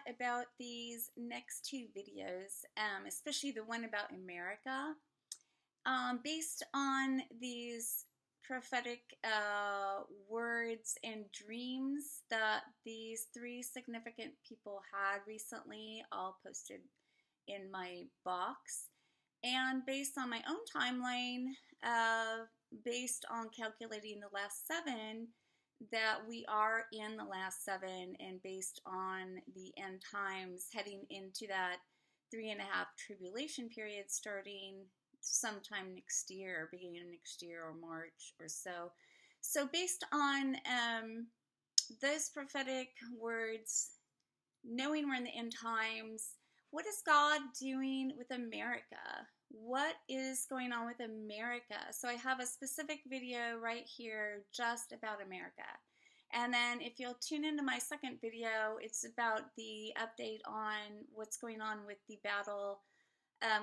about these next two videos, especially the one about America, based on these prophetic words and dreams that these three significant people had recently, all posted in my box. And based on my own timeline, based on calculating the last seven, that we are in the last seven, and based on the end times heading into that 3.5 tribulation period starting sometime next year, beginning of next year or March or so. So based on those prophetic words, knowing we're in the end times, what is God doing with America? What is going on with America? So I have a specific video right here just about America. And then if you'll tune into my second video, it's about the update on what's going on with the battle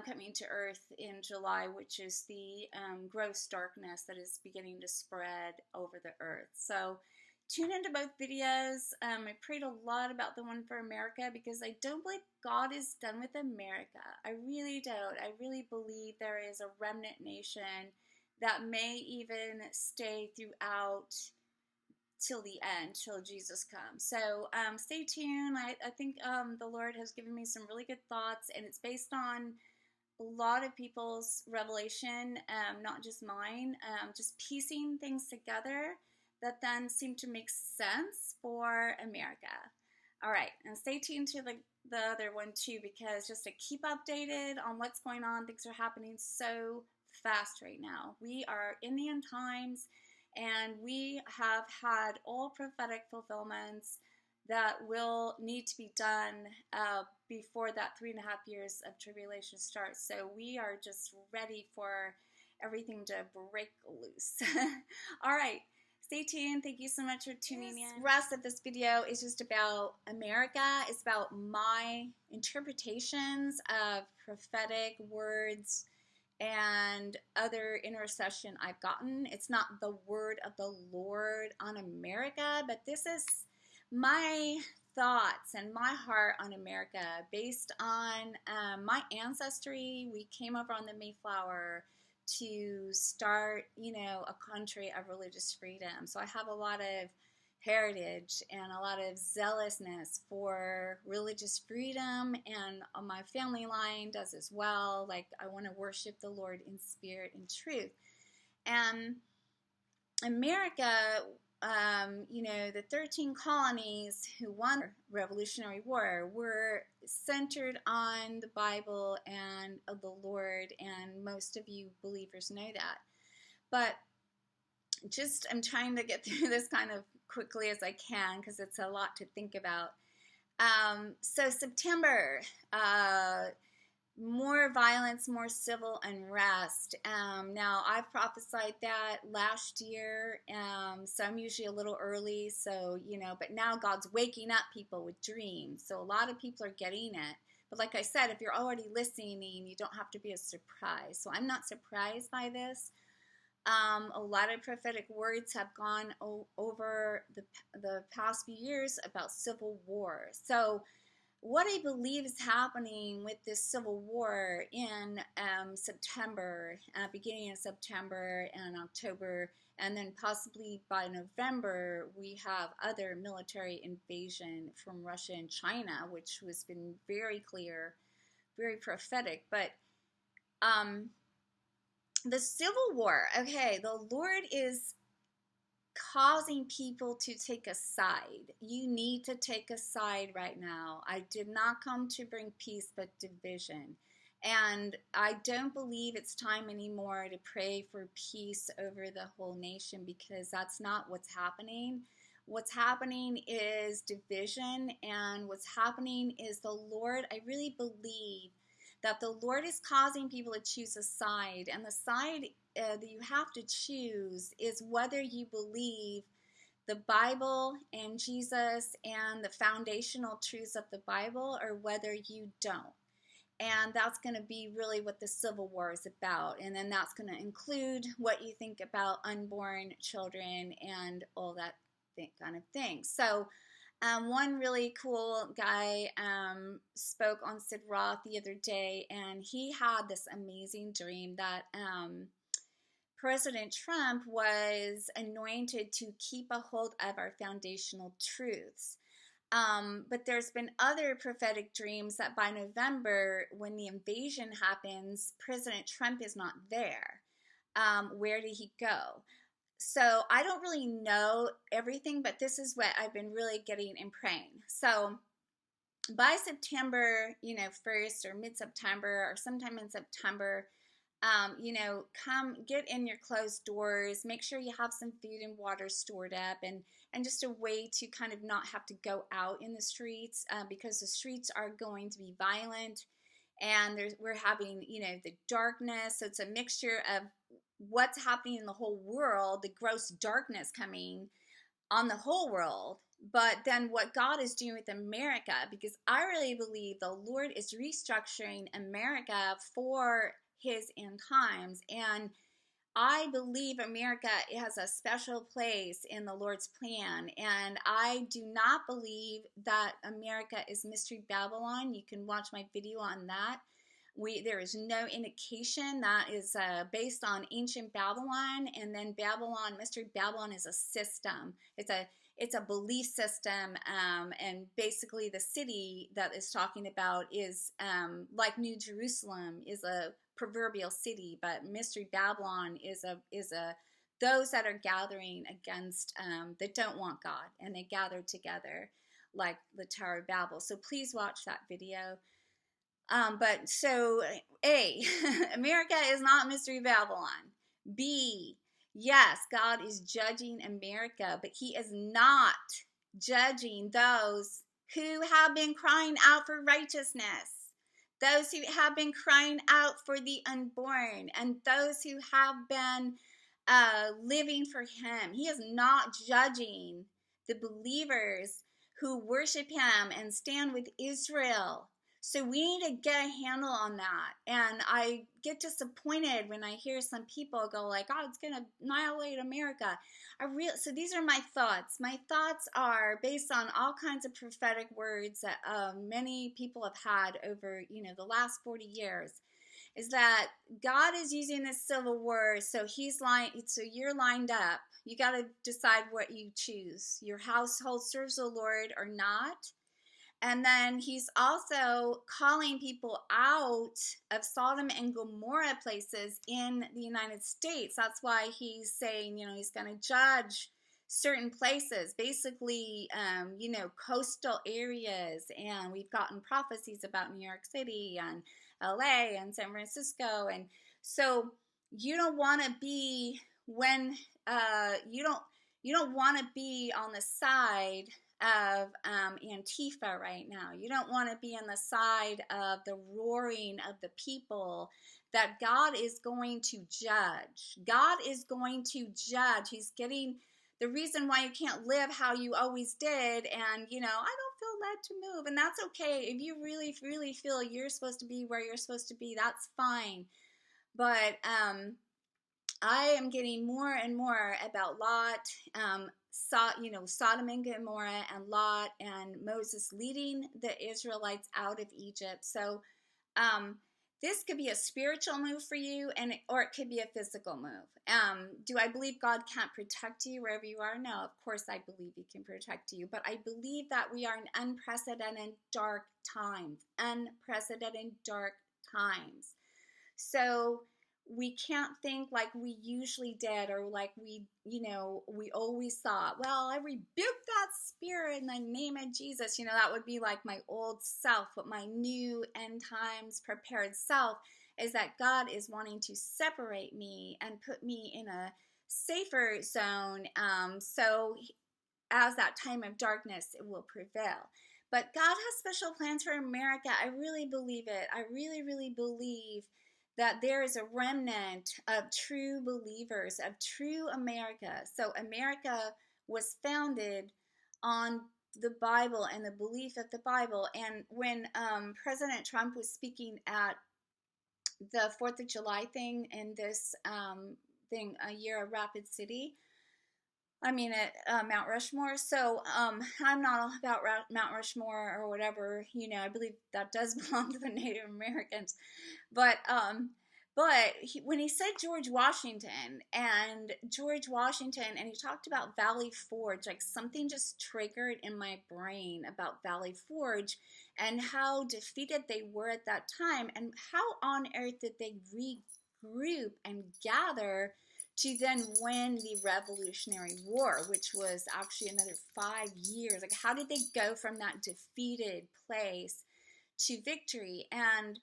coming to Earth in July, which is the gross darkness that is beginning to spread over the Earth. So tune into both videos. I prayed a lot about the one for America because I don't believe God is done with America. I really don't. I really believe there is a remnant nation that may even stay throughout till the end, till Jesus comes. So stay tuned. I think the Lord has given me some really good thoughts, and it's based on a lot of people's revelation, not just mine, just piecing things together that then seem to make sense for America. All right, and stay tuned to the other one too, because just to keep updated on what's going on, things are happening so fast right now. We are in the end times, and we have had all prophetic fulfillments that will need to be done before that 3.5 years of tribulation starts. So we are just ready for everything to break loose. All right. Stay tuned. Thank you so much for tuning in. The rest of this video is just about America. It's about my interpretations of prophetic words and other intercession I've gotten. It's not the word of the Lord on America, but this is my thoughts and my heart on America based on my ancestry. We came over on the Mayflower to start, a country of religious freedom. So I have a lot of heritage and a lot of zealousness for religious freedom, and my family line does as well. Like, I want to worship the Lord in spirit and truth. And America, the 13 colonies who won the Revolutionary War were centered on the Bible and the Lord, and most of you believers know that. But I'm trying to get through this kind of quickly as I can because it's a lot to think about. So September, more violence, more civil unrest. Now, I prophesied that last year, so I'm usually a little early, but now God's waking up people with dreams, so a lot of people are getting it. But like I said, if you're already listening, you don't have to be as surprised. So I'm not surprised by this. A lot of prophetic words have gone over the past few years about civil war. So what I believe is happening with this civil war in September, beginning of September and October, and then possibly by November, we have other military invasion from Russia and China, which has been very clear, very prophetic. But the civil war, okay, the Lord is causing people to take a side. You need to take a side right now. I did not come to bring peace, but division. And I don't believe it's time anymore to pray for peace over the whole nation, because that's not what's happening. What's happening is division, and what's happening is the Lord, I really believe that the Lord is causing people to choose a side, and the side that you have to choose is whether you believe the Bible and Jesus and the foundational truths of the Bible, or whether you don't. And that's going to be really what the Civil War is about. And then that's going to include what you think about unborn children and all that kind of thing. So One really cool guy spoke on Sid Roth the other day, and he had this amazing dream that President Trump was anointed to keep a hold of our foundational truths. But there's been other prophetic dreams that by November, when the invasion happens, President Trump is not there. Where did he go? So I don't really know everything, but this is what I've been really getting and praying. So by September, 1st or mid-September or sometime in September, come get in your closed doors, make sure you have some food and water stored up, and just a way to kind of not have to go out in the streets, because the streets are going to be violent, and we're having, the darkness. So it's a mixture of what's happening in the whole world, the gross darkness coming on the whole world, but then what God is doing with America, because I really believe the Lord is restructuring America for his end times. And I believe America has a special place in the Lord's plan. And I do not believe that America is Mystery Babylon. You can watch my video on that. There is no indication that is based on ancient Babylon, and then Babylon, Mystery Babylon is a system. It's a belief system, and basically the city that is talking about is like New Jerusalem is a proverbial city, but Mystery Babylon is a those that are gathering against that don't want God, and they gather together like the Tower of Babel. So please watch that video. But so A, America is not Mystery Babylon. B, yes, God is judging America, but he is not judging those who have been crying out for righteousness, those who have been crying out for the unborn, and those who have been living for him. He is not judging the believers who worship him and stand with Israel. So we need to get a handle on that. And I get disappointed when I hear some people go like, oh, it's going to annihilate America. So these are my thoughts. My thoughts are based on all kinds of prophetic words that many people have had over, the last 40 years. Is that God is using this civil war, so you're lined up. You got to decide what you choose. Your household serves the Lord or not. And then he's also calling people out of Sodom and Gomorrah places in the United States. That's why he's saying, he's going to judge certain places, basically, coastal areas. And we've gotten prophecies about New York City and LA and San Francisco. And so you don't want to be you don't want to be on the side of Antifa right now. You don't want to be on the side of the roaring of the people that God is going to judge. God is going to judge. He's getting the reason why you can't live how you always did, and I don't feel led to move, and that's okay. If you really, really feel you're supposed to be where you're supposed to be, that's fine. But I am getting more and more about Lot, Sodom and Gomorrah, and Lot and Moses leading the Israelites out of Egypt. So this could be a spiritual move for you, or it could be a physical move. Do I believe God can't protect you wherever you are? No, of course I believe he can protect you. But I believe that we are in unprecedented dark times. Unprecedented dark times. So we can't think like we usually did, or like we always thought, well, I rebuke that spirit in the name of Jesus. That would be like my old self. But my new end times prepared self is that God is wanting to separate me and put me in a safer zone. So as that time of darkness, it will prevail. But God has special plans for America. I really believe it. I really, really believe that there is a remnant of true believers, of true America. So America was founded on the Bible and the belief of the Bible. And when President Trump was speaking at the 4th of July thing in this thing, A Year of Rapid City, I mean, at Mount Rushmore. So I'm not all about Mount Rushmore or whatever. I believe that does belong to the Native Americans. But when he said George Washington, and he talked about Valley Forge, like something just triggered in my brain about Valley Forge and how defeated they were at that time, and how on earth did they regroup and gather to then win the Revolutionary War, which was actually another 5 years. Like, how did they go from that defeated place to victory? And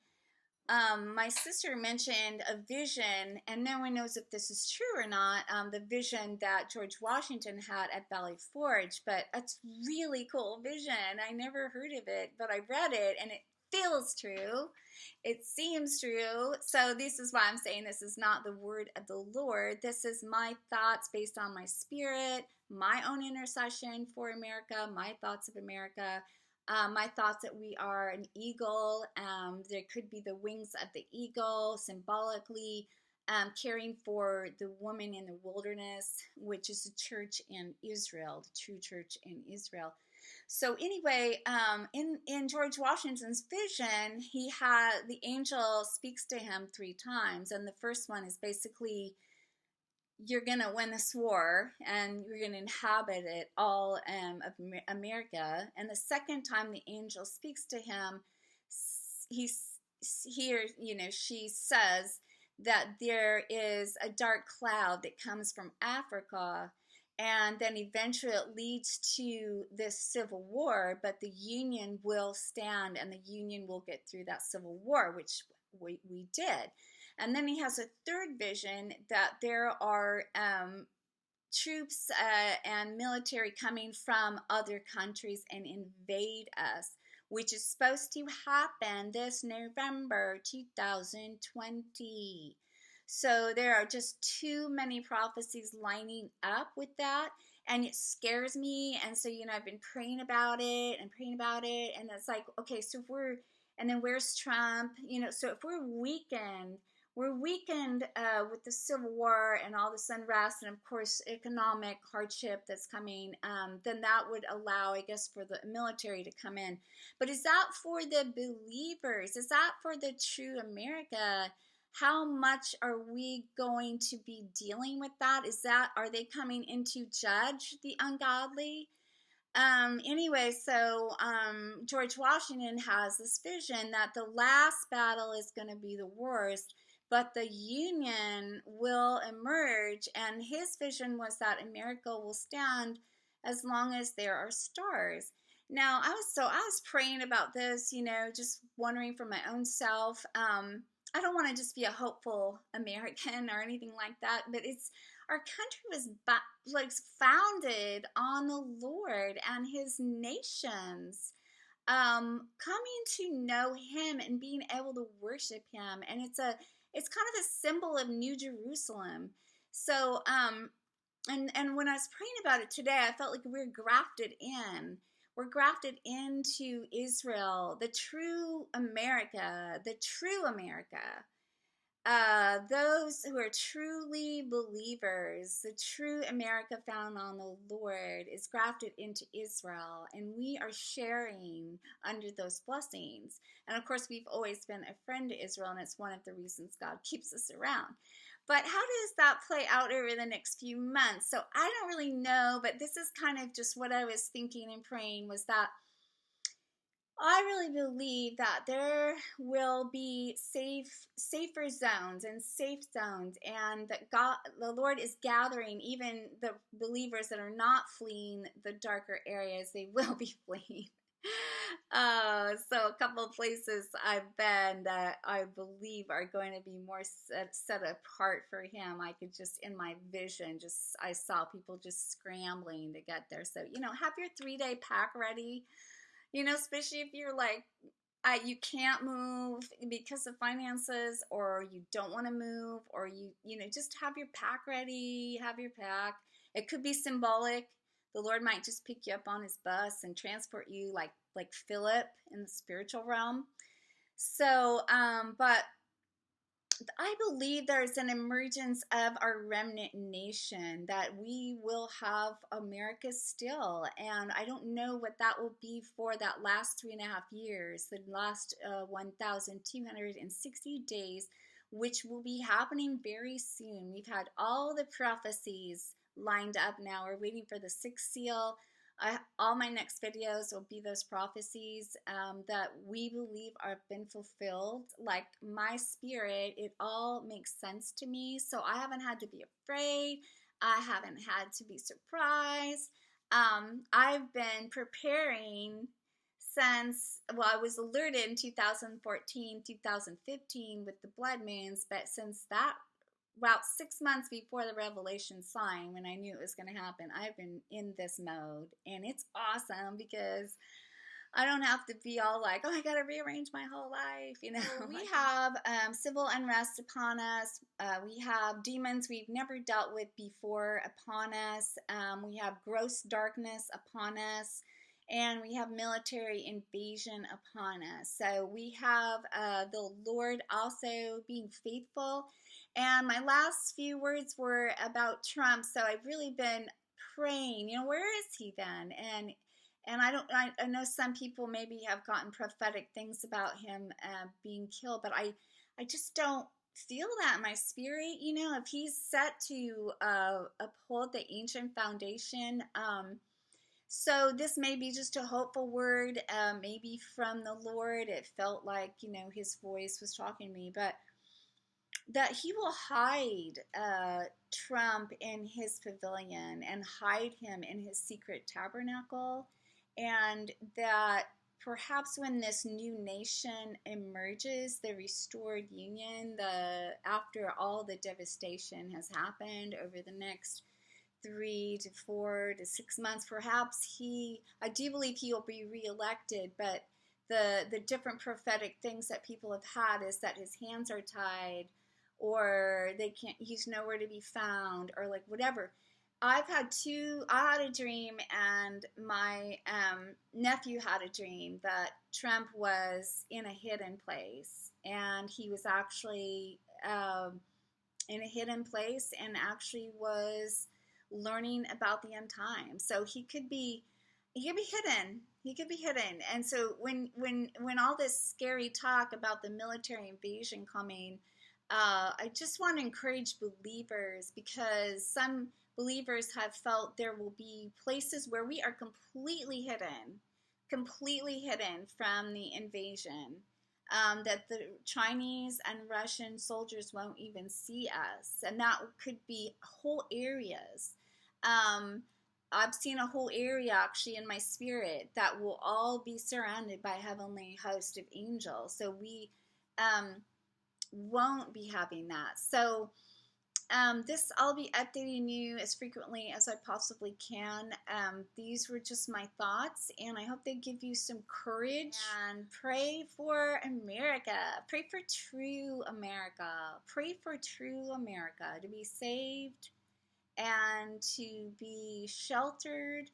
my sister mentioned a vision, and no one knows if this is true or not, the vision that George Washington had at Valley Forge, but it's really cool vision. I never heard of it, but I read it, and it feels true. It seems true. So this is why I'm saying this is not the word of the Lord. This is my thoughts based on my spirit, my own intercession for America, my thoughts of America. My thoughts that we are an eagle. There could be the wings of the eagle, symbolically caring for the woman in the wilderness, which is the church in Israel, the true church in Israel. So anyway, in George Washington's vision, the angel speaks to him 3 times, and the first one is basically, you're going to win this war and you're going to inhabit it all of America. And the second time the angel speaks to him, she says that there is a dark cloud that comes from Africa, and then eventually it leads to this civil war, but the Union will stand and the Union will get through that civil war, which we did. And then he has a third vision that there are troops and military coming from other countries and invade us, which is supposed to happen this November 2020. So there are just too many prophecies lining up with that, and it scares me. And so, I've been praying about it, and it's like, okay, so and then where's Trump? So if we're weakened with the Civil War and all this unrest, and of course economic hardship that's coming, then that would allow, I guess, for the military to come in. But is that for the believers? Is that for the true America? How much are we going to be dealing with that? Are they coming in to judge the ungodly? Anyway, so George Washington has this vision that the last battle is going to be the worst, but the Union will emerge, and his vision was that America will stand as long as there are stars. Now, I was praying about this, just wondering for my own self. I don't want to just be a hopeful American or anything like that, but our country was founded on the Lord and His nations coming to know Him and being able to worship Him, and it's kind of a symbol of New Jerusalem. So and when I was praying about it today, I felt like we're grafted in. We're grafted into Israel, the true America, those who are truly believers. The true America found on the Lord is grafted into Israel, and we are sharing under those blessings. And of course, we've always been a friend to Israel, and it's one of the reasons God keeps us around. But how does that play out over the next few months? So I don't really know, but this is kind of just what I was thinking and praying, was that I really believe that there will be safer zones and safe zones, and that the Lord is gathering even the believers that are not fleeing the darker areas. They will be fleeing. So a couple of places I've been that I believe are going to be more set apart for Him. I could just, in my vision, I saw people just scrambling to get there. So, have your 3-day pack ready. Especially if you're like, you can't move because of finances, or you don't want to move, or just have your pack ready, have your pack. It could be symbolic. The Lord might just pick you up on His bus and transport you like Philip in the spiritual realm. So, but I believe there's an emergence of our remnant nation, that we will have America still. And I don't know what that will be for that last 3.5 years, the last 1,260 days, which will be happening very soon. We've had all the prophecies lined up now. We're waiting for the sixth seal. All my next videos will be those prophecies that we believe have been fulfilled. Like my spirit, it all makes sense to me. So I haven't had to be afraid. I haven't had to be surprised. I've been preparing since, well, I was alerted in 2014, 2015 with the blood moons, but since that, about 6 months before the revelation sign, when I knew it was going to happen, I've been in this mode, and it's awesome because I don't have to be all like, oh, I got to rearrange my whole life, you know. We have civil unrest upon us. We have demons we've never dealt with before upon us. We have gross darkness upon us. And we have military invasion upon us. So we have the Lord also being faithful. And my last few words were about Trump. So I've really been praying, you know, where is he then? And I know some people maybe have gotten prophetic things about him being killed, but I just don't feel that in my spirit. You know, if he's set to uphold the ancient foundation, so this may be just a hopeful word, maybe from the Lord. It felt like, you know, his voice was talking to me, but that he will hide Trump in his pavilion and hide him in his secret tabernacle, and that perhaps when this new nation emerges, the restored union, after all the devastation has happened over the next 3 to 4 to 6 months, perhaps I do believe he will be reelected, but the different prophetic things that people have had is that his hands are tied, or he's nowhere to be found, or like whatever. I had a dream, and my nephew had a dream that Trump was in a hidden place, and he was actually in a hidden place and actually was learning about the end times. So he could be hidden. He could be hidden. And so when all this scary talk about the military invasion coming, I just want to encourage believers, because some believers have felt there will be places where we are completely hidden from the invasion, that the Chinese and Russian soldiers won't even see us, and that could be whole areas. I've seen a whole area actually in my spirit that will all be surrounded by heavenly host of angels. So we won't be having that. So I'll be updating you as frequently as I possibly can. These were just my thoughts, and I hope they give you some courage. And pray for America. Pray for true America. Pray for true America to be saved and to be sheltered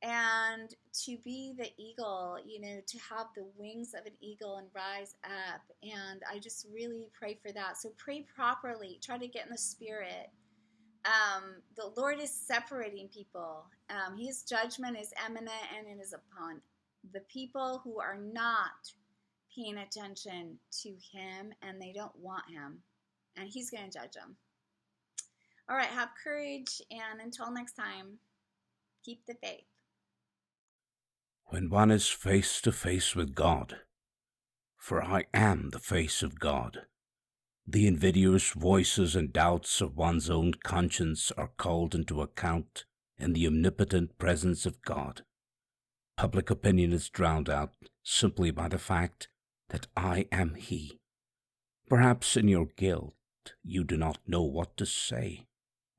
and to be the eagle, you know, to have the wings of an eagle and rise up. And I just really pray for that. So pray properly. Try to get in the spirit. The Lord is separating people. His judgment is imminent, and it is upon the people who are not paying attention to him, and they don't want him. And he's going to judge them. All right, have courage, and until next time, keep the faith. When one is face to face with God, for I am the face of God, the invidious voices and doubts of one's own conscience are called into account in the omnipotent presence of God. Public opinion is drowned out simply by the fact that I am He. Perhaps in your guilt you do not know what to say,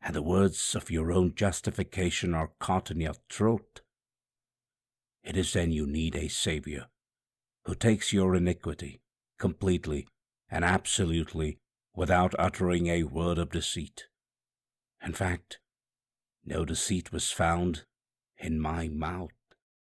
and the words of your own justification are caught in your throat. It is then you need a Savior who takes your iniquity completely and absolutely without uttering a word of deceit. In fact, no deceit was found in my mouth.